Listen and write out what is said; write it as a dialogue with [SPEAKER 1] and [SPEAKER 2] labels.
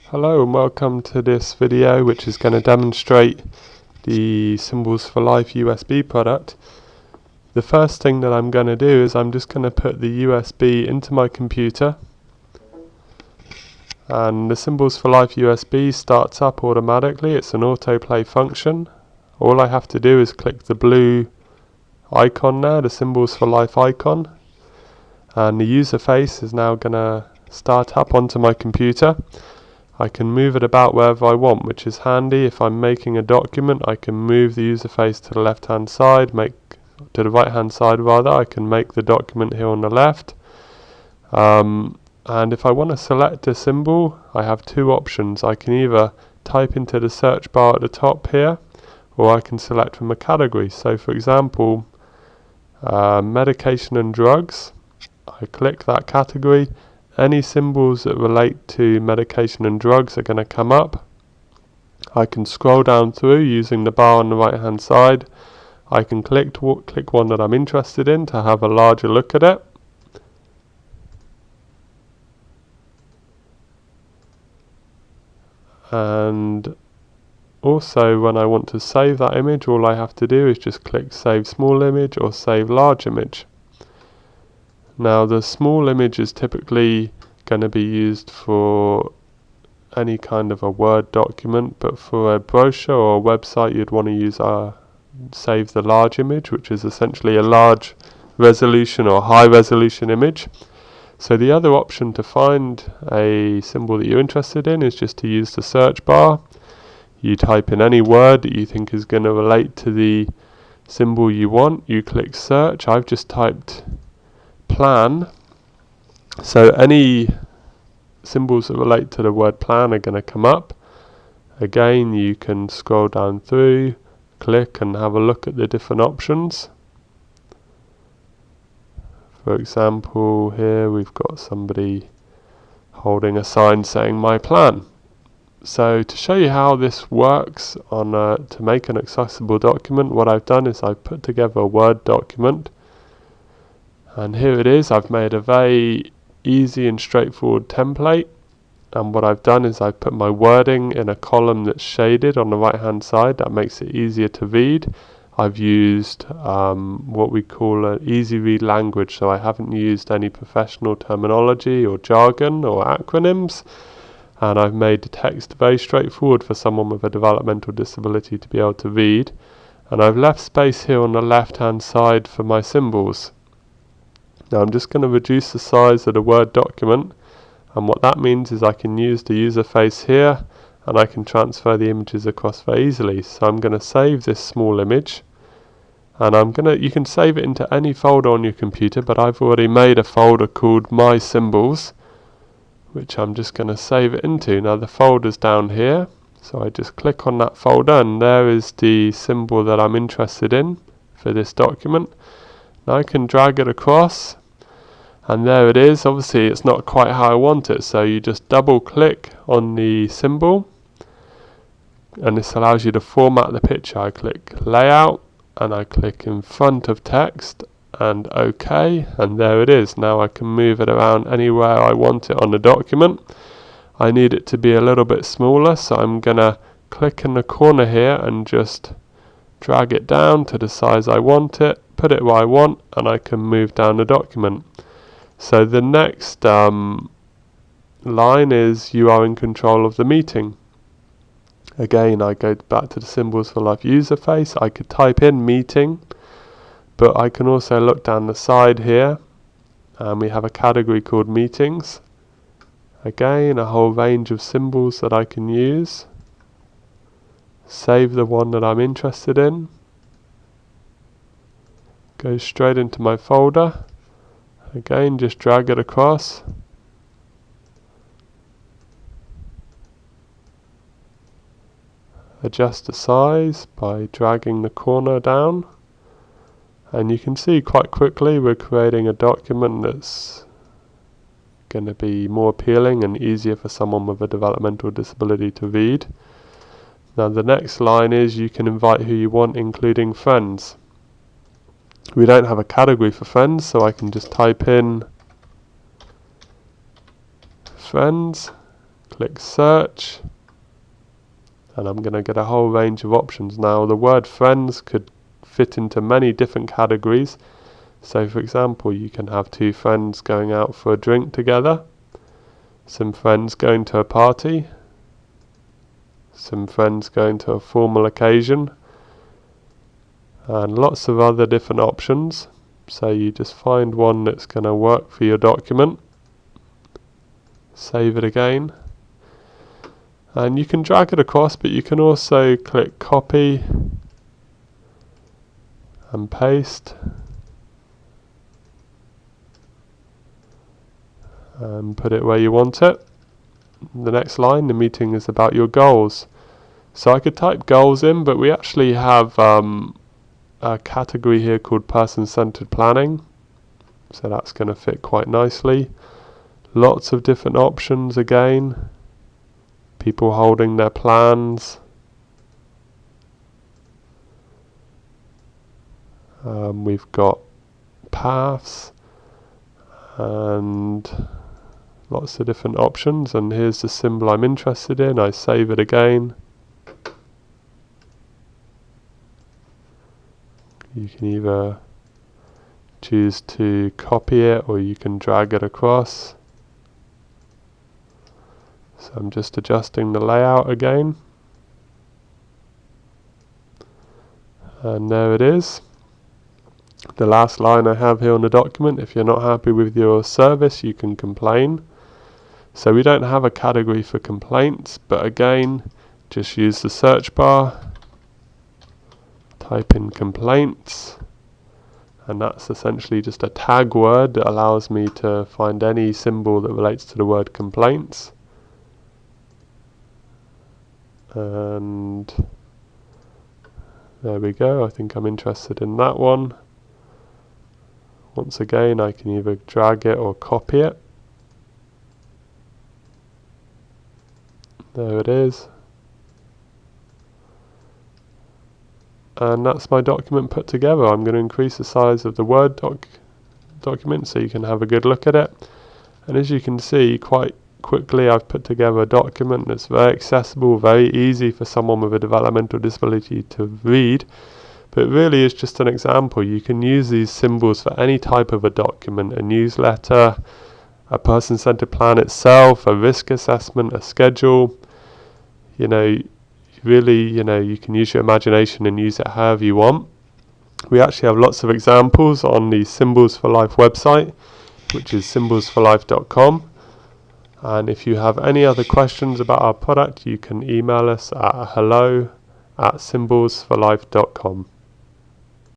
[SPEAKER 1] Hello and welcome to this video, which is going to demonstrate the Symbols for Life USB product. The first thing that I'm going to do is I'm just going to put the USB into my computer, and the Symbols for Life USB starts up automatically. It's an autoplay function. All I have to do is click the blue icon now, the Symbols for Life icon, and the user face is now going to start up onto my computer. I can move it about wherever I want, which is handy. If I'm making a document, I can move the user face to the left hand side, to the right hand side rather. I can make the document here on the left. And if I want to select a symbol, I have two options. I can either type into the search bar at the top here, or I can select from a category. So for example, medication and drugs. I click that category. Any symbols that relate to medication and drugs are going to come up. I can scroll down through using the bar on the right hand side. I can click one that I'm interested in to have a larger look at it. And also, when I want to save that image, all I have to do is just click Save Small Image or Save Large Image. Now the small image is typically going to be used for any kind of a Word document, but for a brochure or a website you'd want to use save the large image, which is essentially a large resolution or high resolution image. So the other option to find a symbol that you're interested in is just to use the search bar. You type in any word that you think is going to relate to the symbol you want. You click search. I've just typed plan, so any symbols that relate to the word plan are going to come up. Again, you can scroll down through, click and have a look at the different options. For example, here we've got somebody holding a sign saying my plan. So to show you how this works to make an accessible document, what I've done is I've put together a Word document. And here it is. I've made a very easy and straightforward template, and what I've done is I've put my wording in a column that's shaded on the right hand side. That makes it easier to read. I've used what we call an easy read language, so I haven't used any professional terminology or jargon or acronyms, and I've made the text very straightforward for someone with a developmental disability to be able to read. And I've left space here on the left hand side for my symbols. Now I'm just going to reduce the size of the Word document, and what that means is I can use the user face here and I can transfer the images across very easily. So I'm going to save this small image, and you can save it into any folder on your computer, but I've already made a folder called My Symbols, which I'm just going to save it into. Now the folder's down here, so I just click on that folder and there is the symbol that I'm interested in for this document. Now I can drag it across, and there it is. Obviously it's not quite how I want it, so you just double click on the symbol and this allows you to format the picture. I click layout and I click in front of text and OK, and there it is. Now I can move it around anywhere I want it on the document. I need it to be a little bit smaller, so I'm gonna click in the corner here and just drag it down to the size I want it, put it where I want, and I can move down the document. So the next line is you are in control of the meeting. Again, I go back to the Symbols for Life user face. I could type in meeting, but I can also look down the side here and we have a category called meetings. Again, a whole range of symbols that I can use. Save the one that I'm interested in. Go straight into my folder. Again, just drag it across. Adjust the size by dragging the corner down. And you can see quite quickly we're creating a document that's going to be more appealing and easier for someone with a developmental disability to read. Now the next line is you can invite who you want, including friends. We don't have a category for friends, so I can just type in friends, click search, and I'm going to get a whole range of options. Now the word friends could fit into many different categories. So for example, you can have two friends going out for a drink together, some friends going to a party, some friends going to a formal occasion, and lots of other different options. So you just find one that's going to work for your document, save it again, and you can drag it across, but you can also click copy and paste and put it where you want it. The next line, the meeting is about your goals. So I could type goals in, but we actually have a category here called person-centered planning, so that's going to fit quite nicely. Lots of different options again, people holding their plans, we've got paths and lots of different options, and here's the symbol I'm interested in. I save it again. You can either choose to copy it or you can drag it across. So I'm just adjusting the layout again. And there it is. The last line I have here on the document, if you're not happy with your service, you can complain. So we don't have a category for complaints, but again, just use the search bar, type in complaints, and that's essentially just a tag word that allows me to find any symbol that relates to the word complaints. And there we go, I think I'm interested in that one. Once again, I can either drag it or copy it. There it is. And that's my document put together. I'm going to increase the size of the Word document so you can have a good look at it. And as you can see, quite quickly I've put together a document that's very accessible, very easy for someone with a developmental disability to read. But it really is just an example. You can use these symbols for any type of a document, a newsletter, a person-centered plan itself, a risk assessment, a schedule. You know, really, you can use your imagination and use it however you want. We actually have lots of examples on the Symbols for Life website, which is symbolsforlife.com. And if you have any other questions about our product, you can email us at hello@symbolsforlife.com.